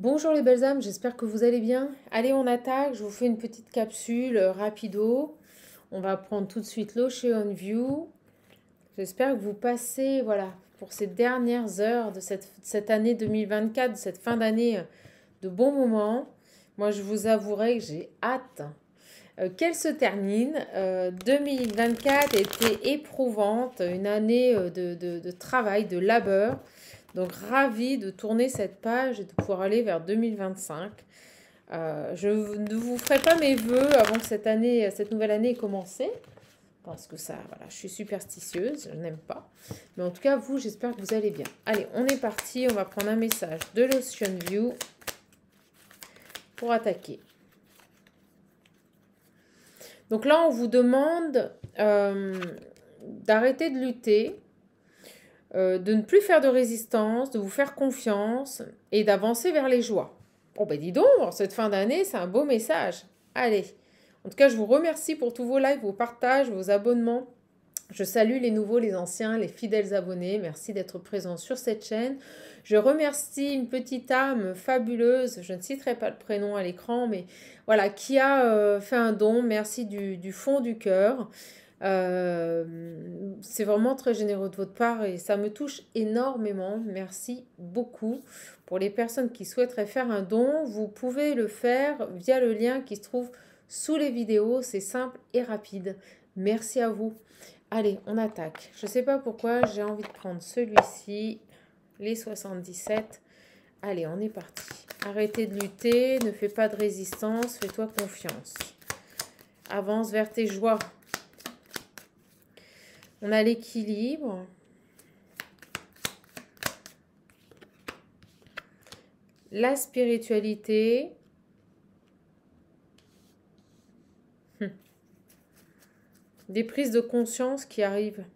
Bonjour les belles âmes, j'espère que vous allez bien. Allez, on attaque, je vous fais une petite capsule rapido. On va prendre tout de suite l'Ocean View. J'espère que vous passez, voilà, pour ces dernières heures de cette année 2024, de cette fin d'année, de bons moments. Moi, je vous avouerai que j'ai hâte qu'elle se termine. 2024 était éprouvante, une année de travail, de labeur. Donc, ravie de tourner cette page et de pouvoir aller vers 2025. Je ne vous ferai pas mes vœux avant que cette nouvelle année ait commencé. Parce que ça, voilà, je suis superstitieuse, je n'aime pas. Mais en tout cas, vous, j'espère que vous allez bien. Allez, on est parti. On va prendre un message de l'Ocean View pour attaquer. Donc là, on vous demande d'arrêter de lutter, de ne plus faire de résistance, de vous faire confiance et d'avancer vers les joies. Oh ben dis donc, cette fin d'année, c'est un beau message. Allez, en tout cas, je vous remercie pour tous vos likes, vos partages, vos abonnements. Je salue les nouveaux, les anciens, les fidèles abonnés. Merci d'être présents sur cette chaîne. Je remercie une petite âme fabuleuse, je ne citerai pas le prénom à l'écran, mais voilà, qui a fait un don. Merci du fond du cœur. C'est vraiment très généreux de votre part et ça me touche énormément. Merci beaucoup. Pour les personnes qui souhaiteraient faire un don, vous pouvez le faire via le lien qui se trouve sous les vidéos. C'est simple et rapide. Merci à vous. Allez, on attaque. Je ne sais pas pourquoi j'ai envie de prendre celui-ci, les 77. Allez, on est parti. Arrêtez de lutter, ne fais pas de résistance, fais-toi confiance. Avance vers tes joies. On a l'équilibre. La spiritualité. Des prises de conscience qui arrivent.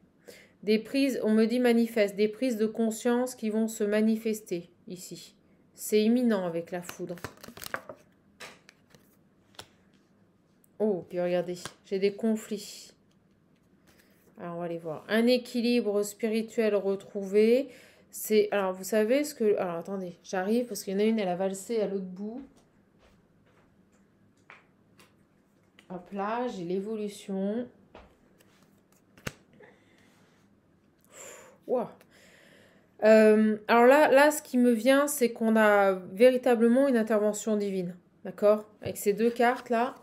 Des prises, on me dit manifeste, des prises de conscience qui vont se manifester ici. C'est imminent avec la foudre. Oh, puis regardez, j'ai des conflits. Alors, on va aller voir. Un équilibre spirituel retrouvé. C'est, alors, vous savez ce que... Alors, attendez, j'arrive parce qu'il y en a une, elle a valsé à l'autre bout. Hop là, j'ai l'évolution. Wow. Alors là, ce qui me vient, c'est qu'on a véritablement une intervention divine. D'accord? Avec ces deux cartes-là.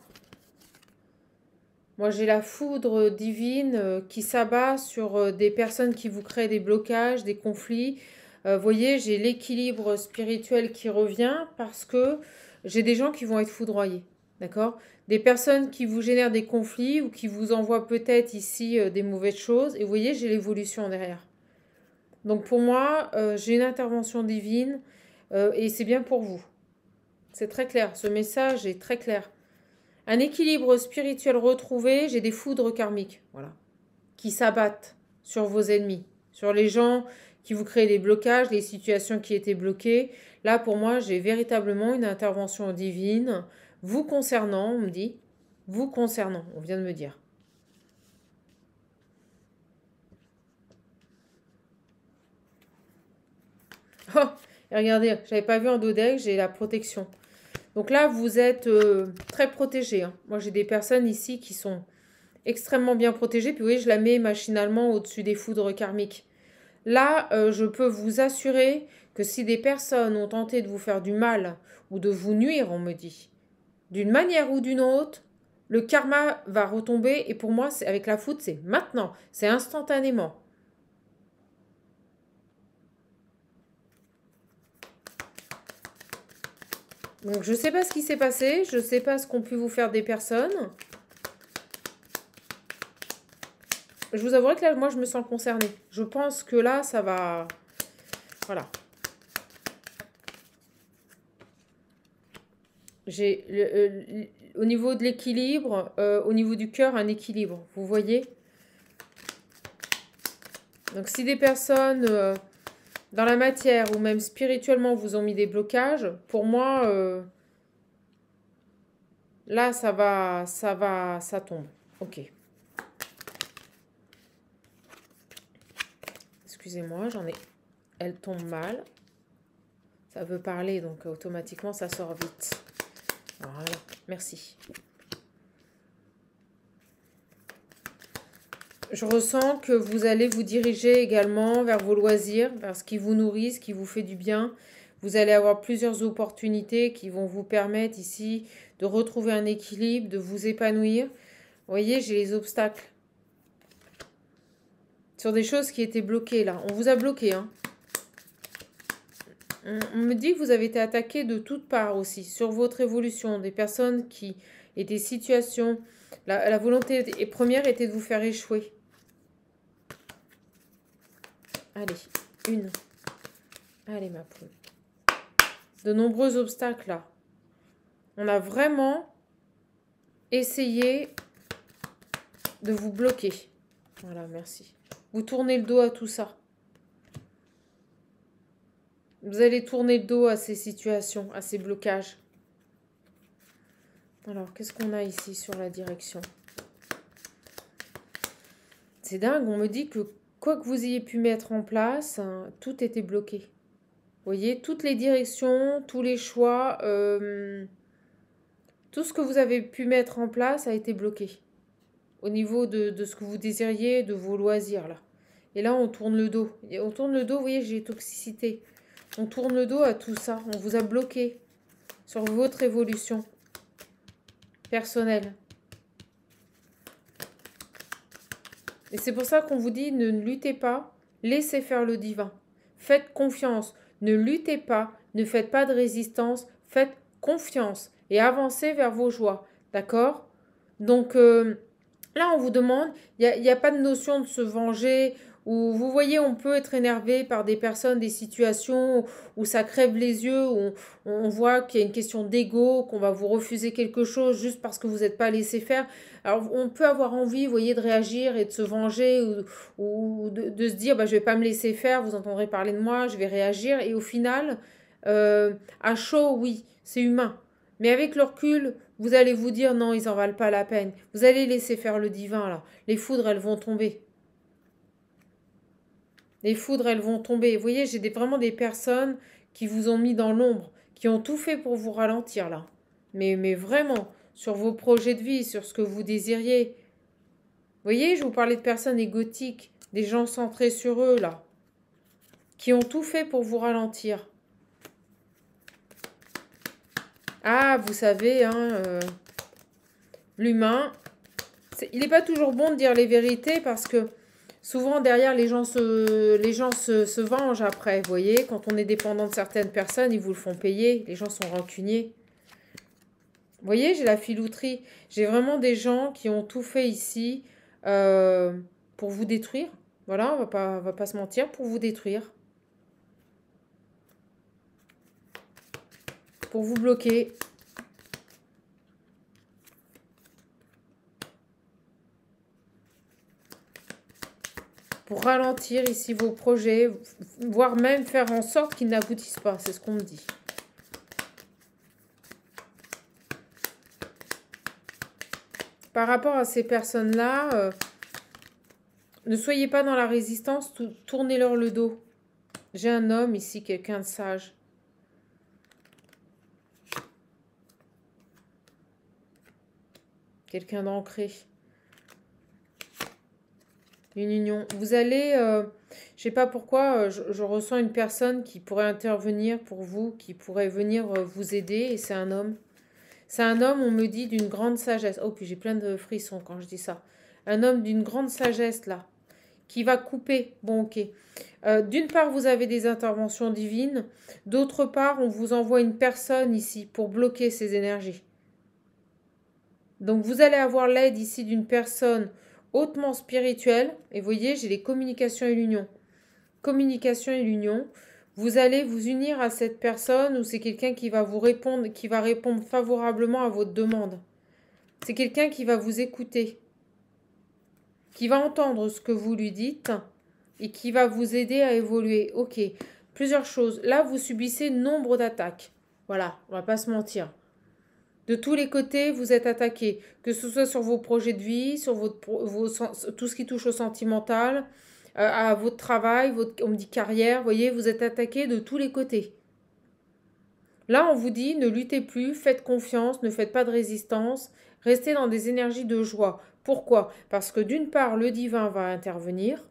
Moi, j'ai la foudre divine qui s'abat sur des personnes qui vous créent des blocages, des conflits. Vous voyez, j'ai l'équilibre spirituel qui revient parce que j'ai des gens qui vont être foudroyés. D'accord? Des personnes qui vous génèrent des conflits ou qui vous envoient peut-être ici des mauvaises choses. Et vous voyez, j'ai l'évolution derrière. Donc pour moi, j'ai une intervention divine et c'est bien pour vous. C'est très clair. Ce message est très clair. Un équilibre spirituel retrouvé, j'ai des foudres karmiques, voilà, qui s'abattent sur vos ennemis, sur les gens qui vous créent des blocages, les situations qui étaient bloquées. Là, pour moi, j'ai véritablement une intervention divine vous concernant, on me dit, vous concernant, on vient de me dire. Oh, et regardez, j'avais pas vu en dos deck, j'ai la protection. Donc là, vous êtes très protégés. Hein. Moi, j'ai des personnes ici qui sont extrêmement bien protégées. Puis vous voyez, je la mets machinalement au-dessus des foudres karmiques. Là, je peux vous assurer que si des personnes ont tenté de vous faire du mal ou de vous nuire, on me dit, d'une manière ou d'une autre, le karma va retomber. Et pour moi, avec la foudre, c'est maintenant. C'est instantanément. Donc, je ne sais pas ce qui s'est passé. Je ne sais pas ce qu'ont pu vous faire des personnes. Je vous avouerai que là, moi, je me sens concernée. Je pense que là, ça va... Voilà. J'ai au niveau de l'équilibre, au niveau du cœur, un équilibre. Vous voyez? Donc, si des personnes dans la matière ou même spirituellement vous ont mis des blocages, pour moi, là, ça tombe. Ok. Excusez-moi, elle tombe mal. Ça veut parler, donc automatiquement, ça sort vite. Voilà, merci. Je ressens que vous allez vous diriger également vers vos loisirs, vers ce qui vous nourrit, ce qui vous fait du bien. Vous allez avoir plusieurs opportunités qui vont vous permettre ici de retrouver un équilibre, de vous épanouir. Vous voyez, j'ai les obstacles. Sur des choses qui étaient bloquées là. On vous a bloqué, hein. On me dit que vous avez été attaqué de toutes parts aussi, sur votre évolution, des personnes qui et des situations. La volonté première était de vous faire échouer. Allez, une. Allez, ma poule. De nombreux obstacles là. On a vraiment essayé de vous bloquer. Voilà, merci. Vous tournez le dos à tout ça. Vous allez tourner le dos à ces situations, à ces blocages. Alors, qu'est-ce qu'on a ici sur la direction? C'est dingue, on me dit que quoi que vous ayez pu mettre en place, hein, tout était bloqué. Vous voyez, toutes les directions, tous les choix, tout ce que vous avez pu mettre en place a été bloqué. Au niveau de ce que vous désiriez, de vos loisirs, là. Et là, on tourne le dos. Et on tourne le dos, vous voyez, j'ai toxicité. On tourne le dos à tout ça. On vous a bloqué sur votre évolution personnelle. Et c'est pour ça qu'on vous dit, ne luttez pas, laissez faire le divin. Faites confiance. Ne luttez pas, ne faites pas de résistance, faites confiance et avancez vers vos joies. D'accord? Donc, là, on vous demande, il n'y a pas de notion de se venger. Où vous voyez, on peut être énervé par des personnes, des situations où ça crève les yeux, où on voit qu'il y a une question d'ego, qu'on va vous refuser quelque chose juste parce que vous n'êtes pas laissé faire. Alors, on peut avoir envie, vous voyez, de réagir et de se venger ou de se dire, bah, je ne vais pas me laisser faire, vous entendrez parler de moi, je vais réagir. Et au final, à chaud, oui, c'est humain. Mais avec le recul, vous allez vous dire, non, ils n'en valent pas la peine. Vous allez laisser faire le divin, là. Les foudres, elles vont tomber. Les foudres, elles vont tomber. Vous voyez, j'ai vraiment des personnes qui vous ont mis dans l'ombre, qui ont tout fait pour vous ralentir, là. Mais vraiment, sur vos projets de vie, sur ce que vous désiriez. Vous voyez, je vous parlais de personnes égotiques, des gens centrés sur eux, là, qui ont tout fait pour vous ralentir. Ah, vous savez, hein, l'humain, il n'est pas toujours bon de dire les vérités parce que souvent, derrière, les gens se vengent après, vous voyez. Quand on est dépendant de certaines personnes, ils vous le font payer. Les gens sont rancuniers. Vous voyez, j'ai la filouterie. J'ai vraiment des gens qui ont tout fait ici pour vous détruire. Voilà, on va pas se mentir, pour vous détruire. Pour vous bloquer. Pour ralentir ici vos projets, voire même faire en sorte qu'ils n'aboutissent pas. C'est ce qu'on me dit. Par rapport à ces personnes-là, ne soyez pas dans la résistance, tournez-leur le dos. J'ai un homme ici, quelqu'un de sage. Quelqu'un d'ancré. Une union. Vous allez, je sais pas pourquoi, je ressens une personne qui pourrait intervenir pour vous, qui pourrait venir vous aider, et c'est un homme. C'est un homme, on me dit, d'une grande sagesse. Oh, puis j'ai plein de frissons quand je dis ça. Un homme d'une grande sagesse, là, qui va couper. Bon, ok. D'une part, vous avez des interventions divines. D'autre part, on vous envoie une personne ici pour bloquer ces énergies. Donc, vous allez avoir l'aide ici d'une personne hautement spirituelle. Et vous voyez, j'ai les communications et l'union. Communication et l'union. Vous allez vous unir à cette personne ou c'est quelqu'un qui va vous répondre, qui va répondre favorablement à votre demande. C'est quelqu'un qui va vous écouter, qui va entendre ce que vous lui dites et qui va vous aider à évoluer. Ok, plusieurs choses. Là, vous subissez nombre d'attaques. Voilà, on va pas se mentir. De tous les côtés, vous êtes attaqué. Que ce soit sur vos projets de vie, sur tout ce qui touche au sentimental, à votre travail, on me dit carrière. Vous voyez, vous êtes attaqué de tous les côtés. Là, on vous dit, ne luttez plus, faites confiance, ne faites pas de résistance, restez dans des énergies de joie. Pourquoi? Parce que d'une part, le divin va intervenir,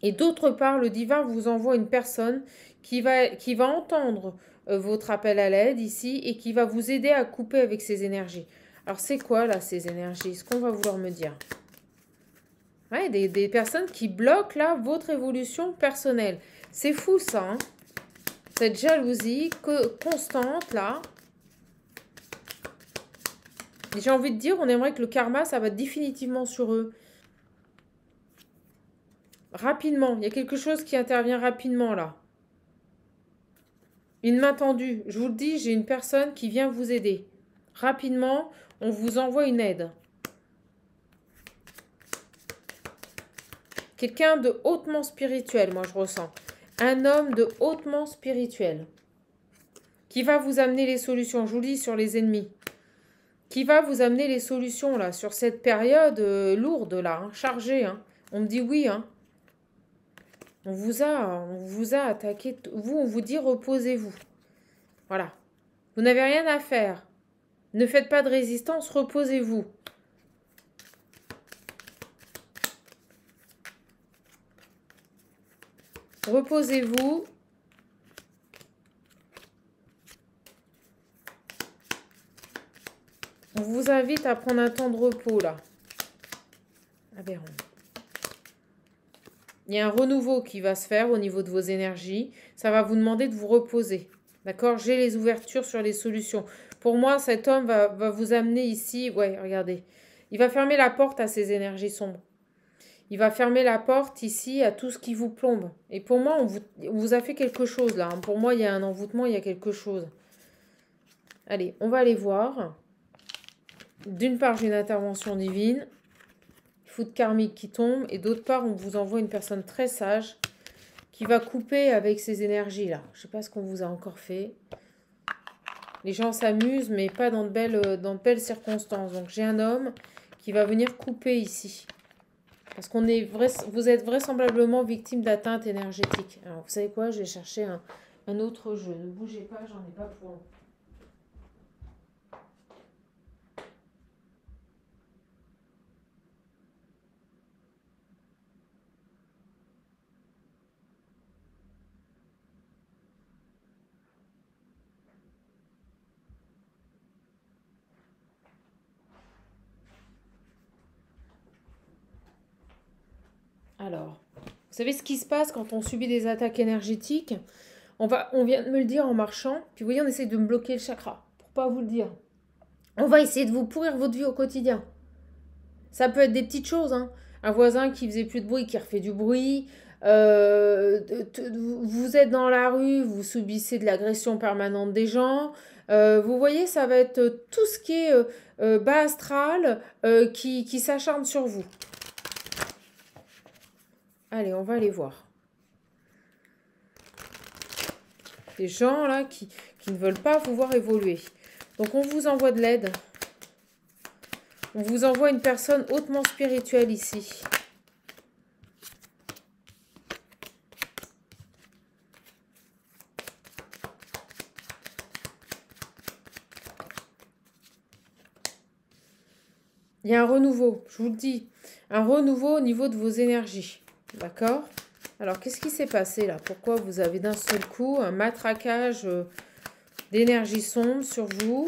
et d'autre part, le divin vous envoie une personne qui va entendre votre appel à l'aide ici, et qui va vous aider à couper avec ces énergies. Alors, c'est quoi, là, ces énergies? Ce qu'on va vouloir me dire? Ouais, des personnes qui bloquent, là, votre évolution personnelle. C'est fou, ça, hein? Cette jalousie constante, là. J'ai envie de dire, on aimerait que le karma, ça va définitivement sur eux. Rapidement. Il y a quelque chose qui intervient rapidement, là. Une main tendue. Je vous le dis, j'ai une personne qui vient vous aider. Rapidement, on vous envoie une aide. Quelqu'un de hautement spirituel, moi, je ressens. Un homme de hautement spirituel. Qui va vous amener les solutions. Je vous le dis, sur les ennemis. Qui va vous amener les solutions, là, sur cette période lourde, là, hein, chargée. Hein. On me dit oui, hein. On vous a attaqué. Vous, on vous dit reposez-vous. Voilà. Vous n'avez rien à faire. Ne faites pas de résistance, reposez-vous. Reposez-vous. On vous invite à prendre un temps de repos, là. Aberrant. Il y a un renouveau qui va se faire au niveau de vos énergies. Ça va vous demander de vous reposer. D'accord? J'ai les ouvertures sur les solutions. Pour moi, cet homme va vous amener ici. Ouais, regardez. Il va fermer la porte à ces énergies sombres. Il va fermer la porte ici à tout ce qui vous plombe. Et pour moi, on vous a fait quelque chose là. Pour moi, il y a un envoûtement, il y a quelque chose. Allez, on va aller voir. D'une part, j'ai une intervention divine. Foudre karmique qui tombe. Et d'autre part, on vous envoie une personne très sage qui va couper avec ces énergies-là. Je ne sais pas ce qu'on vous a encore fait. Les gens s'amusent, mais pas dans de belles circonstances. Donc, j'ai un homme qui va venir couper ici. Parce qu'on est vous êtes vraisemblablement victime d'atteinte énergétique. Alors, vous savez quoi? Je vais chercher un autre jeu. Ne bougez pas, j'en ai pas pour long. Alors, vous savez ce qui se passe quand on subit des attaques énergétiques? On vient de me le dire en marchant. Puis vous voyez, on essaie de me bloquer le chakra. Pour pas vous le dire. On va essayer de vous pourrir votre vie au quotidien. Ça peut être des petites choses. Hein. Un voisin qui faisait plus de bruit, qui refait du bruit. Vous êtes dans la rue, vous subissez de l'agression permanente des gens. Vous voyez, ça va être tout ce qui est bas astral qui s'acharne sur vous. Allez, on va aller voir. Des gens là qui ne veulent pas vous voir évoluer. Donc on vous envoie de l'aide. On vous envoie une personne hautement spirituelle ici. Il y a un renouveau, je vous le dis. Un renouveau au niveau de vos énergies. D'accord? Alors, qu'est-ce qui s'est passé là? Pourquoi vous avez d'un seul coup un matraquage d'énergie sombre sur vous?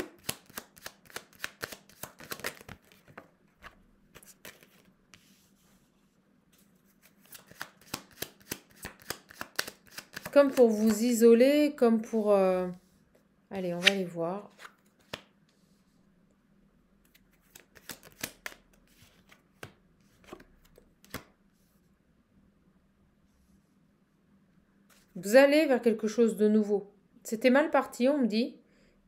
Comme pour vous isoler, comme pour... Allez, on va aller voir. Vous allez vers quelque chose de nouveau. C'était mal parti, on me dit,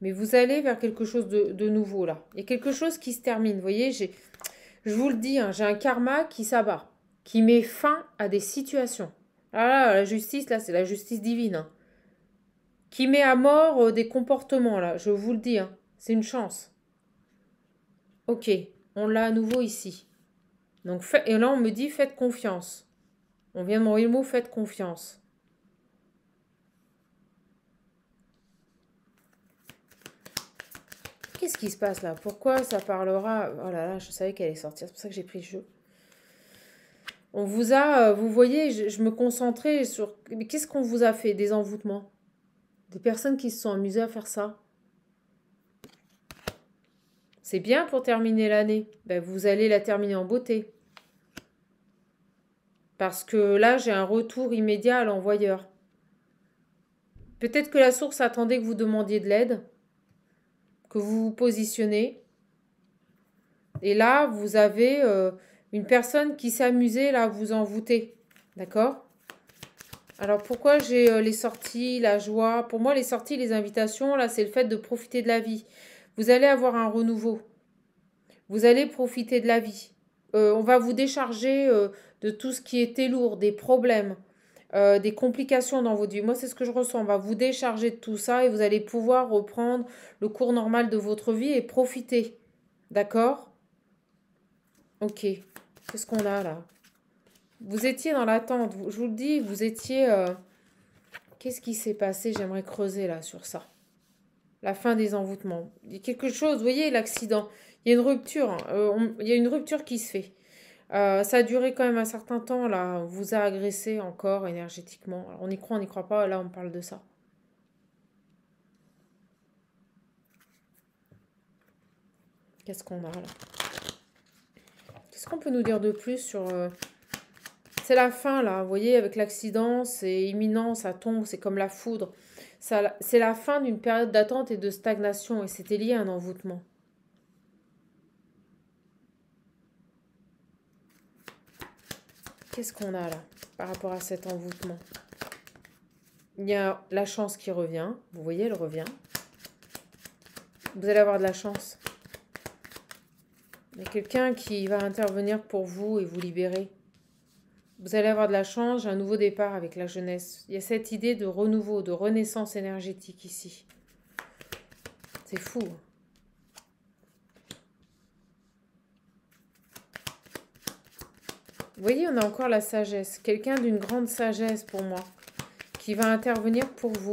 mais vous allez vers quelque chose de nouveau là. Il y a quelque chose qui se termine. Vous voyez, je vous le dis, hein, j'ai un karma qui s'abat, qui met fin à des situations. Ah là, la justice, là, c'est la justice divine. Hein, qui met à mort des comportements, là, je vous le dis. Hein, c'est une chance. Ok, on l'a à nouveau ici. Donc, et là, on me dit, faites confiance. On vient de m'envoyer le mot, faites confiance. Qu'est-ce qui se passe là? Pourquoi ça parlera? Oh là là, je savais qu'elle allait sortir. C'est pour ça que j'ai pris le jeu. On vous a, vous voyez, je me concentrais sur... Mais qu'est-ce qu'on vous a fait? Des envoûtements? Des personnes qui se sont amusées à faire ça? C'est bien pour terminer l'année. Ben, vous allez la terminer en beauté. Parce que là, j'ai un retour immédiat à l'envoyeur. Peut-être que la source attendait que vous demandiez de l'aide, que vous vous positionnez. Et là, vous avez une personne qui s'est amusée là, à vous envoûter. D'accord? Alors pourquoi j'ai les sorties, la joie? Pour moi, les sorties, les invitations, là, c'est le fait de profiter de la vie. Vous allez avoir un renouveau. Vous allez profiter de la vie. On va vous décharger de tout ce qui était lourd, des problèmes, des complications dans votre vie. Moi, c'est ce que je ressens. On va vous décharger de tout ça et vous allez pouvoir reprendre le cours normal de votre vie et profiter. D'accord? Ok. Qu'est-ce qu'on a là? Vous étiez dans l'attente. Je vous le dis, vous étiez... Qu'est-ce qui s'est passé? J'aimerais creuser là sur ça. La fin des envoûtements. Il y a quelque chose, vous voyez, l'accident. Il y a une rupture. Il y a une rupture qui se fait. Ça a duré quand même un certain temps, là. On vous a agressé encore énergétiquement. Alors, on y croit, on n'y croit pas. Là, on parle de ça. Qu'est-ce qu'on a là? Qu'est-ce qu'on peut nous dire de plus sur... C'est la fin, là. Vous voyez, avec l'accident, c'est imminent, ça tombe, c'est comme la foudre. C'est la fin d'une période d'attente et de stagnation. Et c'était lié à un envoûtement. Qu'est-ce qu'on a là par rapport à cet envoûtement? Il y a la chance qui revient. Vous voyez, elle revient. Vous allez avoir de la chance. Il y a quelqu'un qui va intervenir pour vous et vous libérer. Vous allez avoir de la chance, un nouveau départ avec la jeunesse. Il y a cette idée de renouveau, de renaissance énergétique ici. C'est fou. Vous voyez, on a encore la sagesse. Quelqu'un d'une grande sagesse pour moi, qui va intervenir pour vous.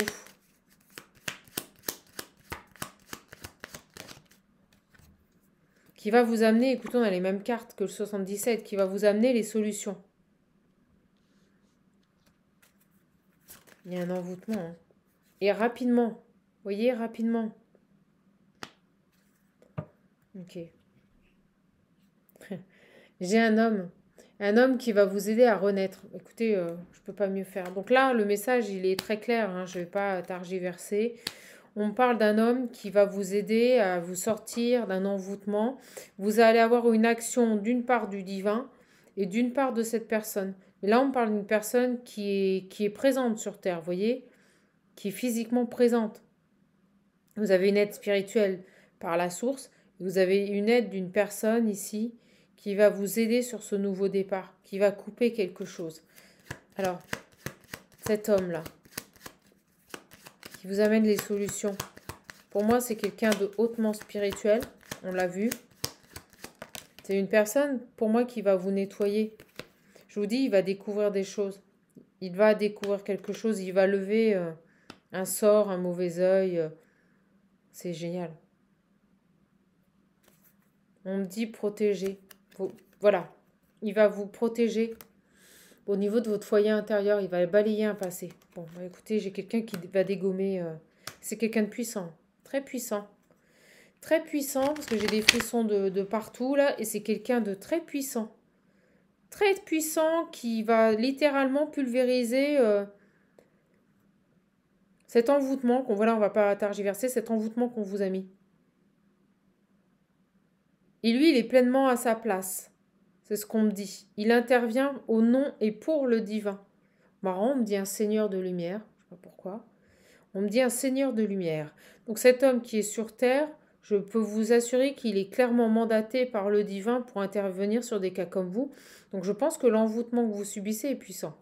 Qui va vous amener, écoutez, on a les mêmes cartes que le 77, qui va vous amener les solutions. Il y a un envoûtement. Hein. Et rapidement. Vous voyez, rapidement. Ok. J'ai un homme. Un homme qui va vous aider à renaître. Écoutez, je ne peux pas mieux faire. Donc là, le message, il est très clair. Hein, je ne vais pas targiverser. On parle d'un homme qui va vous aider à vous sortir d'un envoûtement. Vous allez avoir une action d'une part du divin et d'une part de cette personne. Et là, on parle d'une personne qui est présente sur Terre, vous voyez, qui est physiquement présente. Vous avez une aide spirituelle par la source. Vous avez une aide d'une personne ici qui va vous aider sur ce nouveau départ, qui va couper quelque chose. Alors, cet homme-là, qui vous amène les solutions. Pour moi, c'est quelqu'un de hautement spirituel, on l'a vu. C'est une personne, pour moi, qui va vous nettoyer. Je vous dis, il va découvrir des choses. Il va découvrir quelque chose, il va lever un sort, un mauvais œil. C'est génial. On me dit protéger. Voilà, il va vous protéger au niveau de votre foyer intérieur. Il va balayer un passé. Bon, bah écoutez, j'ai quelqu'un qui va dégommer. C'est quelqu'un de puissant, très puissant. Très puissant, parce que j'ai des frissons de partout là. Et c'est quelqu'un de très puissant. Très puissant qui va littéralement pulvériser cet envoûtement qu'on... Voilà, on va pas targiverser, cet envoûtement qu'on vous a mis. Et lui, il est pleinement à sa place. C'est ce qu'on me dit. Il intervient au nom et pour le divin. Marrant, on me dit un seigneur de lumière. Je ne sais pas pourquoi. On me dit un seigneur de lumière. Donc cet homme qui est sur terre, je peux vous assurer qu'il est clairement mandaté par le divin pour intervenir sur des cas comme vous. Donc je pense que l'envoûtement que vous subissez est puissant.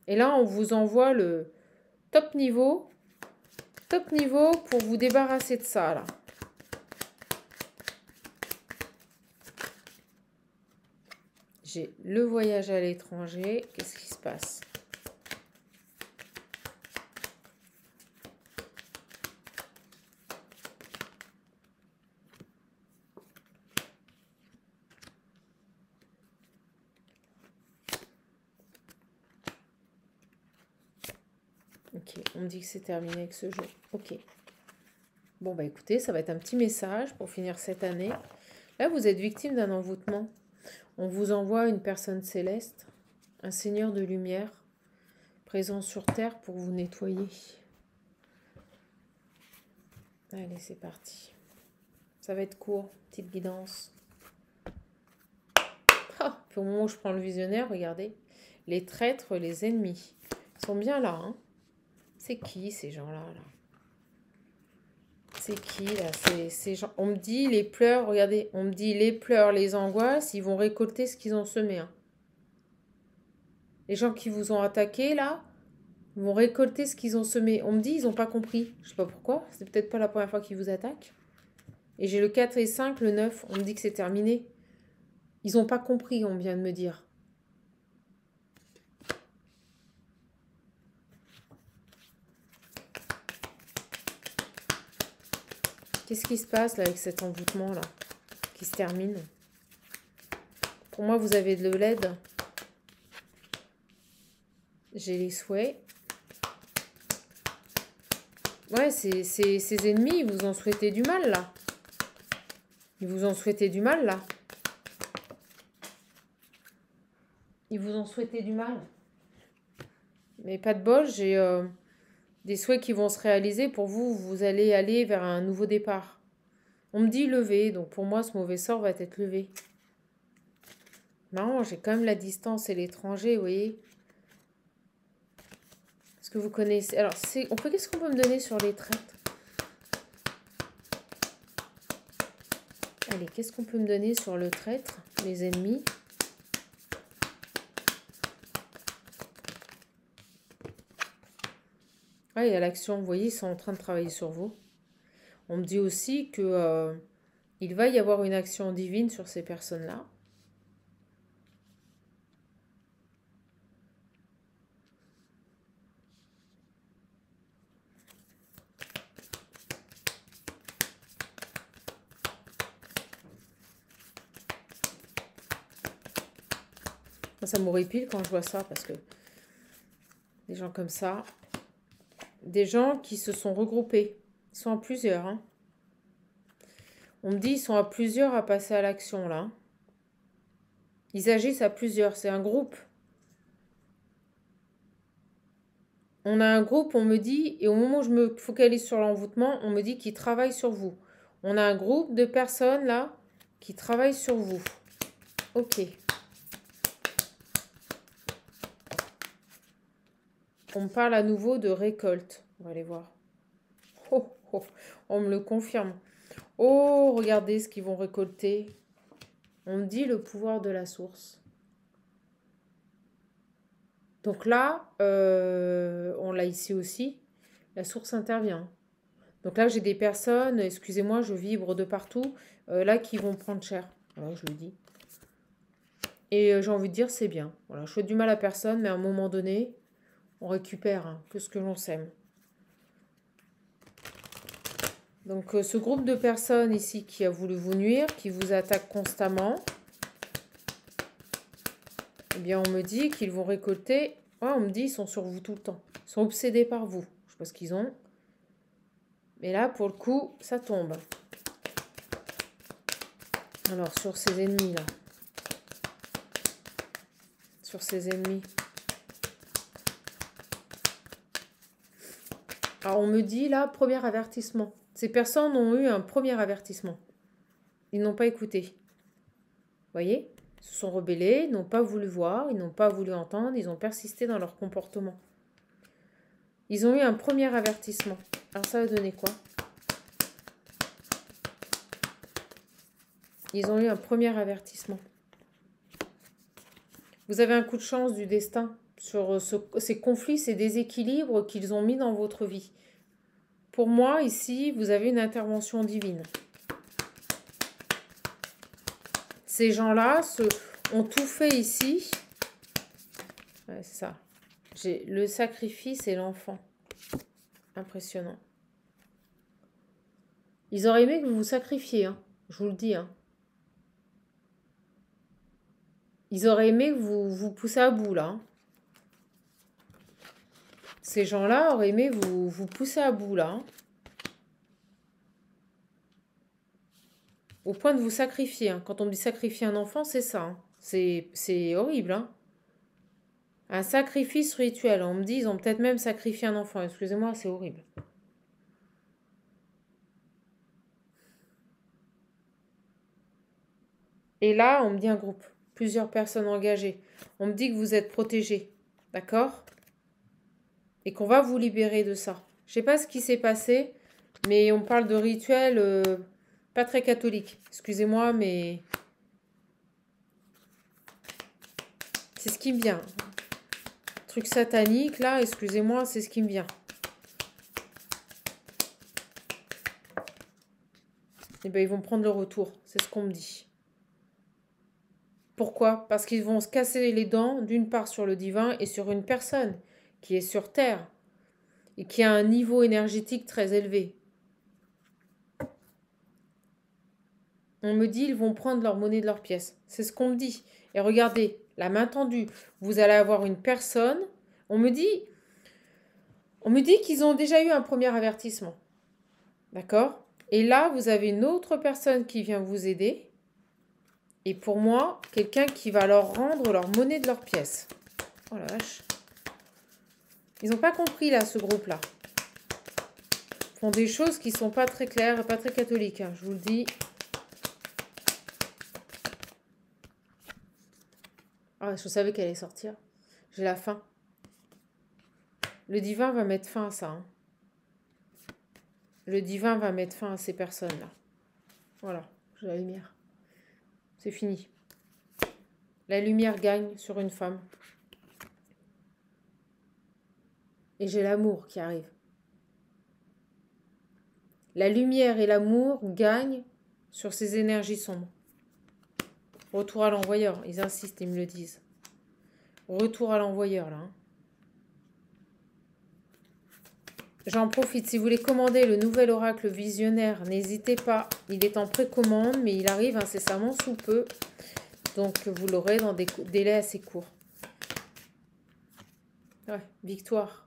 Et là, on vous envoie le top niveau pour vous débarrasser de ça, là. J'ai le voyage à l'étranger. Qu'est-ce qui se passe? Ok, on me dit que c'est terminé avec ce jeu. Ok. Bon, bah écoutez, ça va être un petit message pour finir cette année. Là, vous êtes victime d'un envoûtement. On vous envoie une personne céleste, un seigneur de lumière, présent sur terre pour vous nettoyer. Allez, c'est parti. Ça va être court, petite guidance. Ah, puis au moment où je prends le visionnaire, regardez, les traîtres, les ennemis, ils sont bien là. Hein. C'est qui ces gens-là là? C'est qui là ces gens? On me dit les pleurs, regardez, on me dit les pleurs, les angoisses, ils vont récolter ce qu'ils ont semé. Hein. Les gens qui vous ont attaqué là, ils vont récolter ce qu'ils ont semé. On me dit ils n'ont pas compris. Je sais pas pourquoi, c'est peut-être pas la première fois qu'ils vous attaquent. Et j'ai le 4 et 5, le 9, on me dit que c'est terminé. Ils n'ont pas compris, on vient de me dire. Qu'est-ce qui se passe là avec cet envoûtement là qui se termine? Pour moi, vous avez de l'aide. J'ai les souhaits. Ouais, ces ennemis, ils vous ont souhaité du mal là. Ils vous ont souhaité du mal là. Ils vous ont souhaité du mal. Mais pas de bol, j'ai des souhaits qui vont se réaliser. Pour vous, vous allez aller vers un nouveau départ. On me dit lever, donc pour moi, ce mauvais sort va être levé. Non, j'ai quand même la distance et l'étranger, vous voyez. Est-ce que vous connaissez... Alors, qu'est-ce qu'on peut me donner sur les traîtres? Allez, qu'est-ce qu'on peut me donner sur le traître, les ennemis? Ah, il y a l'action, vous voyez, ils sont en train de travailler sur vous. On me dit aussi que il va y avoir une action divine sur ces personnes-là. Ça m'horripile quand je vois ça, parce que des gens comme ça, des gens qui se sont regroupés, ils sont à plusieurs. Hein. On me dit ils sont à plusieurs à passer à l'action, là. Ils agissent à plusieurs, c'est un groupe. On a un groupe, on me dit, et au moment où je me focalise sur l'envoûtement, on me dit qu'ils travaillent sur vous. On a un groupe de personnes, là, qui travaillent sur vous. Ok. On me parle à nouveau de récolte. On va aller voir. Oh, oh, on me le confirme. Oh, regardez ce qu'ils vont récolter. On me dit le pouvoir de la source. Donc là, on l'a ici aussi. La source intervient. Donc là, j'ai des personnes, excusez-moi, je vibre de partout, là, qui vont prendre cher. Voilà, je le dis. Et j'ai envie de dire, c'est bien. Voilà, je fais du mal à personne, mais à un moment donné, on récupère hein, que ce que l'on sème. Donc ce groupe de personnes ici qui a voulu vous nuire, qui vous attaque constamment, eh bien on me dit qu'ils vont récolter... Ouais, on me dit qu'ils sont sur vous tout le temps. Ils sont obsédés par vous. Je sais pas ce qu'ils ont. Mais là, pour le coup, ça tombe. Alors, sur ces ennemis-là. Sur ces ennemis. Alors, on me dit là, premier avertissement. Ces personnes ont eu un premier avertissement. Ils n'ont pas écouté. Vous voyez? Ils se sont rebellés, ils n'ont pas voulu voir, ils n'ont pas voulu entendre, ils ont persisté dans leur comportement. Ils ont eu un premier avertissement. Alors, ça va donner quoi? Ils ont eu un premier avertissement. Vous avez un coup de chance du destin sur ces conflits, ces déséquilibres qu'ils ont mis dans votre vie. Pour moi, ici, vous avez une intervention divine. Ces gens-là ont tout fait ici. Ouais, c'est ça. J'ai le sacrifice et l'enfant. Impressionnant. Ils auraient aimé que vous vous sacrifiez, hein. Je vous le dis. Hein. Ils auraient aimé que vous vous poussiez à bout, là. Hein. Ces gens-là auraient aimé vous pousser à bout, là. Hein. Au point de vous sacrifier. Hein. Quand on dit sacrifier un enfant, c'est ça. Hein. C'est horrible. Hein. Un sacrifice rituel. On me dit, ils ont peut-être même sacrifié un enfant. Excusez-moi, c'est horrible. Et là, on me dit un groupe. Plusieurs personnes engagées. On me dit que vous êtes protégés. D'accord? Et qu'on va vous libérer de ça. Je sais pas ce qui s'est passé, mais on parle de rituel pas très catholique. Excusez-moi, mais c'est ce qui me vient. Truc satanique, là, excusez-moi, c'est ce qui me vient. Eh bien, ils vont prendre le retour. C'est ce qu'on me dit. Pourquoi? Parce qu'ils vont se casser les dents, d'une part sur le divin et sur une personne qui est sur Terre et qui a un niveau énergétique très élevé. On me dit, ils vont prendre leur monnaie de leur pièce. C'est ce qu'on me dit. Et regardez, la main tendue, vous allez avoir une personne. On me dit qu'ils ont déjà eu un premier avertissement. D'accord? Et là, vous avez une autre personne qui vient vous aider. Et pour moi, quelqu'un qui va leur rendre leur monnaie de leur pièce. Oh la vache. Ils n'ont pas compris, là, ce groupe-là. Ils font des choses qui ne sont pas très claires et pas très catholiques, hein, je vous le dis. Ah, je savais qu'elle allait sortir. J'ai la faim. Le divin va mettre fin à ça. Hein. Le divin va mettre fin à ces personnes-là. Voilà, j'ai la lumière. C'est fini. La lumière gagne sur une femme. Et j'ai l'amour qui arrive. La lumière et l'amour gagnent sur ces énergies sombres. Retour à l'envoyeur. Ils insistent, ils me le disent. Retour à l'envoyeur, là. Hein. J'en profite. Si vous voulez commander le nouvel oracle visionnaire, n'hésitez pas. Il est en précommande, mais il arrive incessamment sous peu. Donc, vous l'aurez dans des délais assez courts. Ouais, victoire.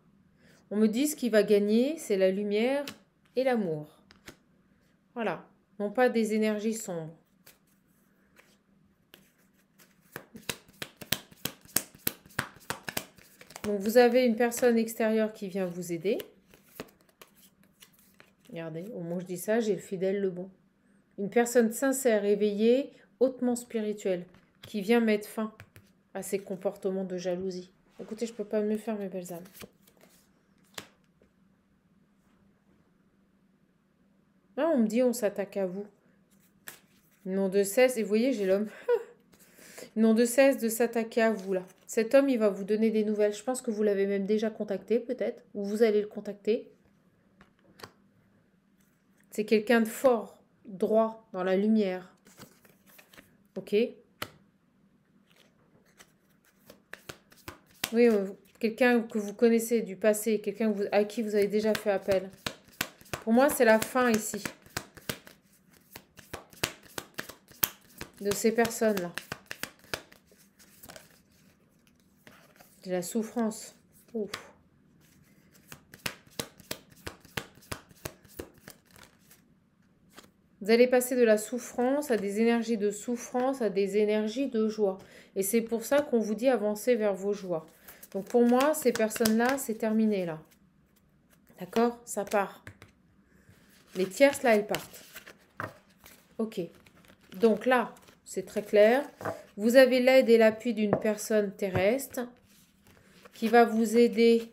On me dit ce qui va gagner, c'est la lumière et l'amour. Voilà. Non pas des énergies sombres. Donc, vous avez une personne extérieure qui vient vous aider. Regardez, au moment où je dis ça, j'ai le fidèle, le bon. Une personne sincère, éveillée, hautement spirituelle, qui vient mettre fin à ces comportements de jalousie. Écoutez, je ne peux pas mieux faire, mes belles âmes. Ah, on me dit, on s'attaque à vous. Ils n'ont de cesse, et vous voyez, j'ai l'homme. Ils n'ont de cesse de s'attaquer à vous, là. Cet homme, il va vous donner des nouvelles. Je pense que vous l'avez même déjà contacté, peut-être, ou vous allez le contacter. C'est quelqu'un de fort, droit, dans la lumière. Ok? Oui, quelqu'un que vous connaissez du passé, quelqu'un à qui vous avez déjà fait appel. Pour moi, c'est la fin ici. De ces personnes-là. De la souffrance. Ouf. Vous allez passer de la souffrance à des énergies de souffrance, à des énergies de joie. Et c'est pour ça qu'on vous dit avancer vers vos joies. Donc pour moi, ces personnes-là, c'est terminé là. D'accord? Ça part. Les tierces, là, elles partent. Ok. Donc là, c'est très clair. Vous avez l'aide et l'appui d'une personne terrestre qui va vous aider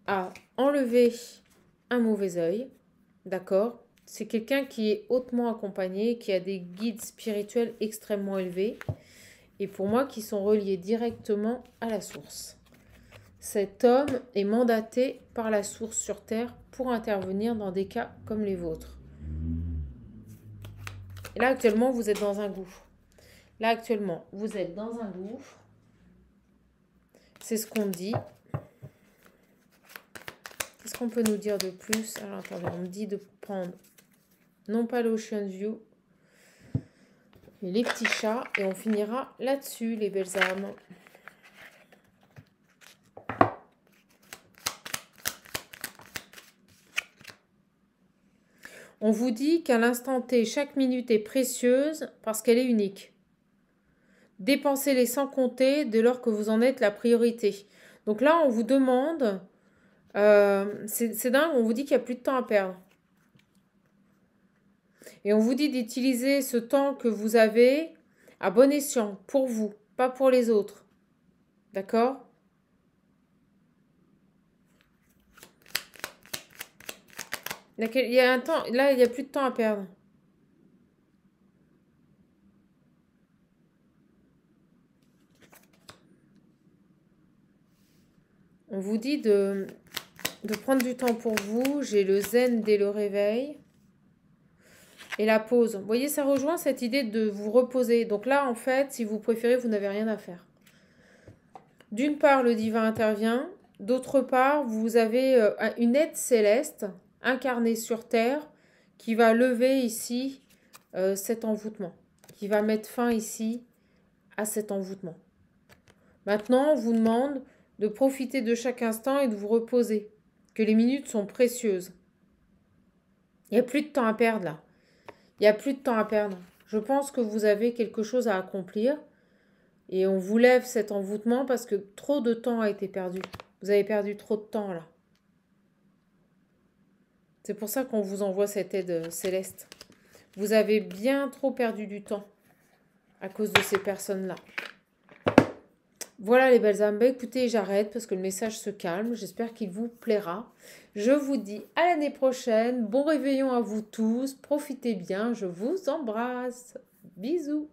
à enlever un mauvais œil. D'accord? C'est quelqu'un qui est hautement accompagné, qui a des guides spirituels extrêmement élevés et pour moi qui sont reliés directement à la source. Cet homme est mandaté par la source sur Terre pour intervenir dans des cas comme les vôtres. Et là actuellement vous êtes dans un gouffre. Là actuellement vous êtes dans un gouffre. C'est ce qu'on dit. Qu'est-ce qu'on peut nous dire de plus? Alors attendez, on me dit de prendre non pas l'Ocean View, mais les petits chats. Et on finira là-dessus, les belles âmes. On vous dit qu'à l'instant T, chaque minute est précieuse parce qu'elle est unique. Dépensez-les sans compter dès lors que vous en êtes la priorité. Donc là, on vous demande, c'est dingue, on vous dit qu'il n'y a plus de temps à perdre. Et on vous dit d'utiliser ce temps que vous avez à bon escient, pour vous, pas pour les autres. D'accord? Il y a un temps, là, il n'y a plus de temps à perdre. On vous dit de prendre du temps pour vous. J'ai le zen dès le réveil. Et la pause. Vous voyez, ça rejoint cette idée de vous reposer. Donc là, en fait, si vous préférez, vous n'avez rien à faire. D'une part, le divin intervient. D'autre part, vous avez une aide céleste incarnée sur Terre qui va lever ici cet envoûtement. Qui va mettre fin ici à cet envoûtement. Maintenant, on vous demande de profiter de chaque instant et de vous reposer. Que les minutes sont précieuses. Il n'y a plus de temps à perdre là. Il n'y a plus de temps à perdre. Je pense que vous avez quelque chose à accomplir. Et on vous lève cet envoûtement parce que trop de temps a été perdu. Vous avez perdu trop de temps là. C'est pour ça qu'on vous envoie cette aide céleste. Vous avez bien trop perdu du temps à cause de ces personnes-là. Voilà les belles âmes. Bah, écoutez, j'arrête parce que le message se calme. J'espère qu'il vous plaira. Je vous dis à l'année prochaine. Bon réveillon à vous tous. Profitez bien. Je vous embrasse. Bisous.